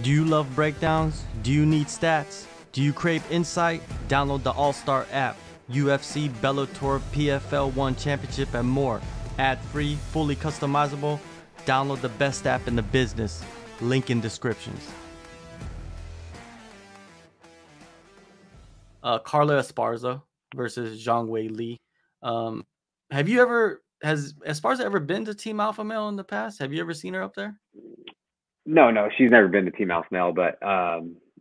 Do you love breakdowns? Do you need stats? Do you crave insight? Download the AllStar app. UFC, Bellator, PFL 1 Championship, and more. Ad-free, fully customizable. Download the best app in the business. Link in descriptions. Carla Esparza versus Zhang Weili. Has Esparza ever been to Team Alpha Male in the past? Have you ever seen her up there? No, she's never been to Team Alpha Male, but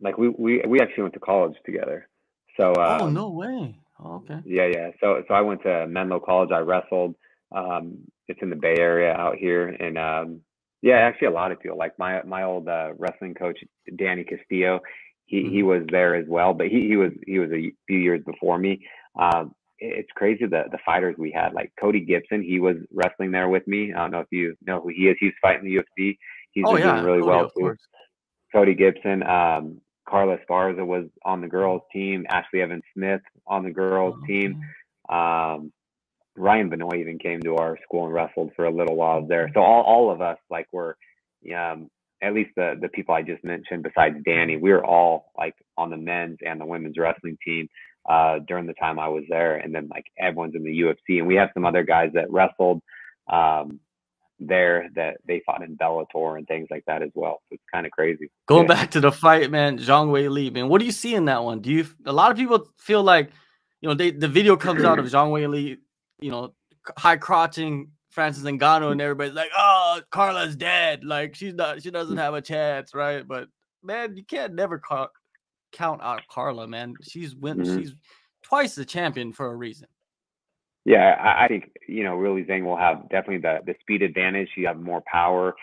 like we actually went to college together. So oh, no way. Oh, okay. Yeah. So I went to Menlo College. I wrestled. It's in the Bay Area out here, and yeah, actually a lot of people. Like my old wrestling coach, Danny Castillo, he was there as well, but he was a few years before me. It's crazy the fighters we had. Like Cody Gibson, he was wrestling there with me. I don't know if you know who he is. He's fighting the UFC. He's been doing really Cody, well too. Cody Gibson. Carla Esparza was on the girls team. Ashley Evans Smith on the girls team. Ryan Benoit even came to our school and wrestled for a little while there. So all of us like were, at least the people I just mentioned besides Danny, we were all like on the men's and the women's wrestling team during the time I was there. And then like everyone's in the UFC, and we have some other guys that wrestled there that they fought in Bellator and things like that as well. So it's kind of crazy. Going back to the fight, man, Zhang Weili, man, what do you see in that one? A lot of people feel like, the video comes out of Zhang Weili, high crotching Francis Ngannou, and everybody's like, oh, Carla's dead. Like she doesn't have a chance, right? But man, you can't never count out Carla, man. She's twice the champion for a reason. Yeah, I think, really Zhang will have definitely the speed advantage. She'll have more power.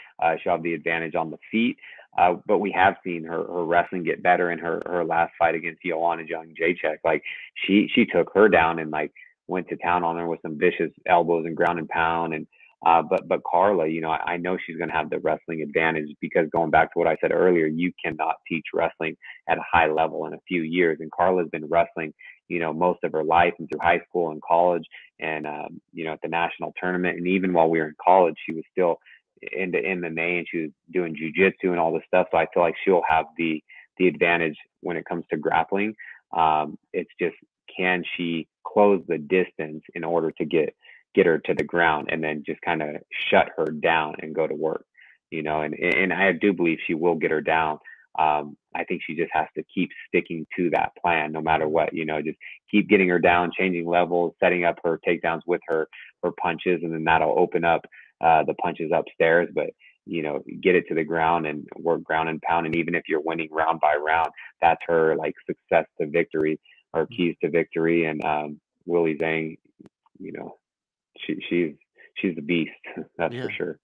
She'll have the advantage on the feet. But we have seen her wrestling get better in her last fight against Joanna Jędrzejczyk. Like she took her down and like went to town on her with some vicious elbows and ground and pound. And but Carla, I know she's going to have the wrestling advantage, because going back to what I said earlier, you cannot teach wrestling at a high level in a few years. And Carla's been wrestling, most of her life and through high school and college, and at the national tournament. And even while we were in college, she was still into MMA, and she was doing jujitsu and all this stuff. So I feel like she'll have the advantage when it comes to grappling. It's just, can she close the distance in order to get her to the ground, and then just kind of shut her down and go to work, and I do believe she will get her down. I think she just has to keep sticking to that plan no matter what, just keep getting her down, changing levels, setting up her takedowns with her punches, and then that'll open up the punches upstairs. But get it to the ground and work ground and pound. And even if you're winning round by round, that's her like success to victory, or keys to victory. And Weili Zhang, she's the beast. That's for sure.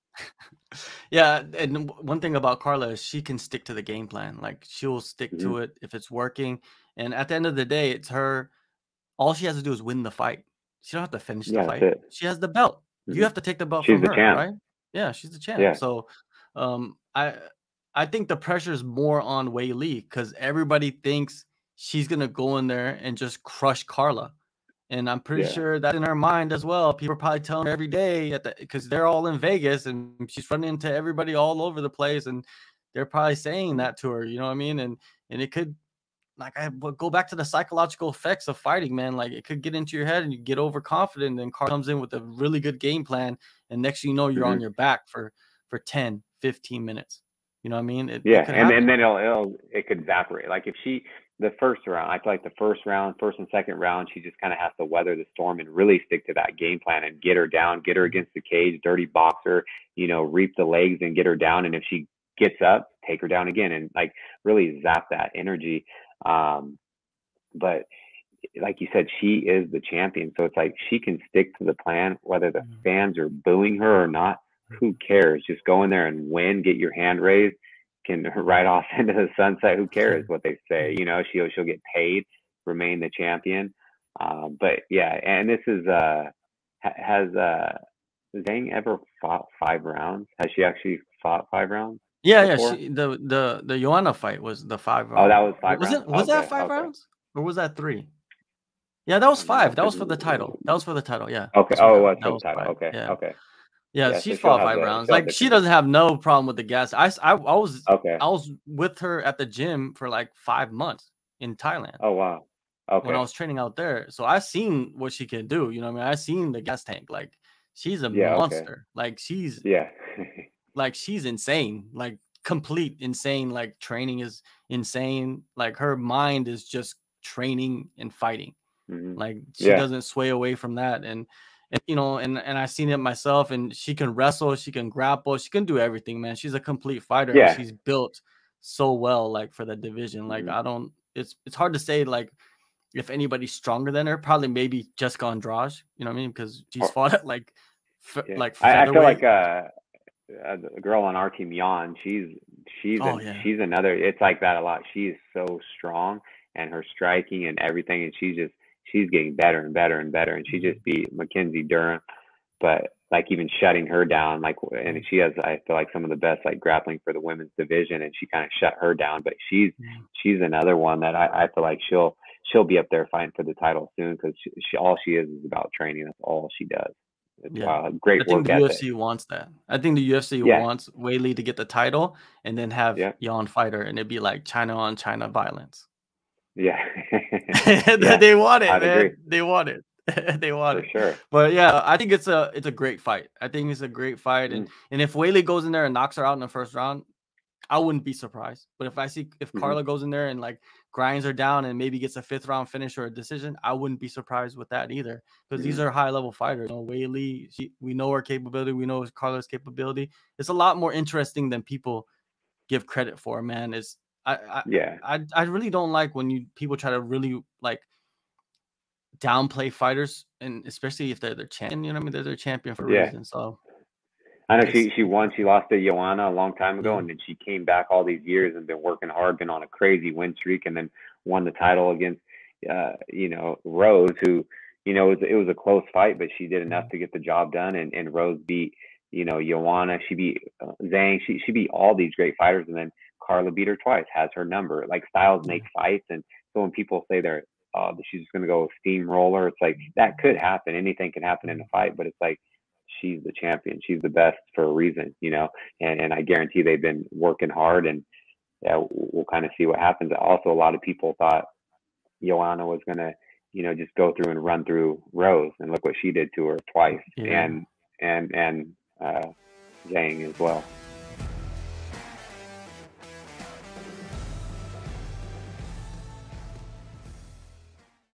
Yeah, and one thing about Carla is she can stick to the game plan. Like she'll stick to it if it's working. And at the end of the day, it's her. All she has to do is win the fight. She don't have to finish the fight. She has the belt. You have to take the belt from her, right? Yeah, she's the champ. Yeah. So, I think the pressure is more on Weili, because everybody thinks she's gonna go in there and just crush Carla. And I'm pretty sure that's in her mind as well. People are probably telling her every day because they're all in Vegas and she's running into everybody all over the place, and they're probably saying that to her. You know what I mean? And it could, like, I would go back to the psychological effects of fighting, man. Like it could get into your head and you get overconfident, and Carl comes in with a really good game plan, and next thing you know, you're on your back for 10, 15 minutes. You know what I mean? And then it could evaporate. Like if the first round, I feel like the first and second round, she just kind of has to weather the storm and really stick to that game plan and get her down, get her against the cage, dirty boxer, reap the legs and get her down. And if she gets up, take her down again, and like really zap that energy. But like you said, she is the champion. So it's like she can stick to the plan, whether the fans are booing her or not. Who cares? Just go in there and win, get your hand raised, can ride off into the sunset. Who cares what they say? She'll get paid, remain the champion. But yeah, and this is has Zhang ever fought 5 rounds? Has she actually fought 5 rounds? Yeah. The Joanna fight was the 5 rounds. Oh, that was 5 rounds. Was that 5 rounds, or was that 3? Yeah, that was 5. That was for the title. Yeah. Okay. Oh, it was for the title. Okay. Yeah. Okay. Yeah, Yeah, she so she'll fought have 5 the rounds. Like, she condition. doesn't have no problem with the gas. Okay. I was with her at the gym for, like, 5 months in Thailand Oh wow. when I Okay. was training out there. So I seen what she can do, you know what I mean? I seen the gas tank. Like, she's a Yeah. Okay. monster. Yeah. Like, she's insane. Like, complete insane. Like, training is insane. Like, her mind is just training and fighting. hmm Like, she Yeah. doesn't sway away from that. And you know, and I seen it myself. And she can wrestle, she can grapple, she can do everything, man. She's a complete fighter, and Yeah. she's built so well, like for that division. Like, hmm I don't. It's hard to say like if anybody's stronger than her. Probably maybe Jessica Andrade. You know what I mean? Because she's Or, fought at like yeah. like I feel like featherweight. a girl on our team, Jan, Oh yeah. she's another. It's like that a lot. She is so strong, and her striking and everything, and she's getting better and better and better. And she just Mhm. beat Mackenzie Dern, but like even shutting her down, like, and Mhm. she has, I feel like, some of the best like grappling for the women's division, and she kind of shut her down. But Mhm. she's another one that I feel like she'll be up there fighting for the title soon because she all she is about training. That's all she does. It's Yeah. wild. I Great think work the ethic. UFC wants that. I think the UFC Yeah. wants Weili to get the title and then have Yeah. Jan fight her, and it'd be like China on China violence. Yeah. Yeah. They want it, I'd agree man. They want it. They want for it. sure. But yeah, I think it's a great fight. I think it's a great fight, Mm. and if Weili goes in there and knocks her out in the first round, I wouldn't be surprised. But if hmm Carla goes in there and like grinds her down and maybe gets a fifth round finish or a decision, I wouldn't be surprised with that either. Because these hmm are high level fighters. You know, Weili, we know her capability. We know Carla's capability. It's a lot more interesting than people give credit for. Man, is I I Yeah. I really don't like when people try to really like downplay fighters, and especially if they're their champion. You know what I mean? They're their champion for a Yeah. reason. So I know it's she won. She lost to Joanna a long time ago, yeah. and then she came back all these years and been working hard, been on a crazy win streak, and then won the title against Rose, who it was a close fight, but she did enough Mhm. to get the job done, and Rose beat Joanna. She beat Zhang. She beat all these great fighters, and then Carla beat her twice. Has her number. Like styles make Yeah. fights, and so when people say she's just gonna go steamroller, it's like that could happen. Anything can happen in a Mhm. fight, but it's like she's the champion. She's the best for a reason, and I guarantee they've been working hard, and yeah, we'll kind of see what happens. Also, a lot of people thought Joanna was gonna, just go through and run through Rose, and look what she did to her twice, Yeah. and Zhang as well.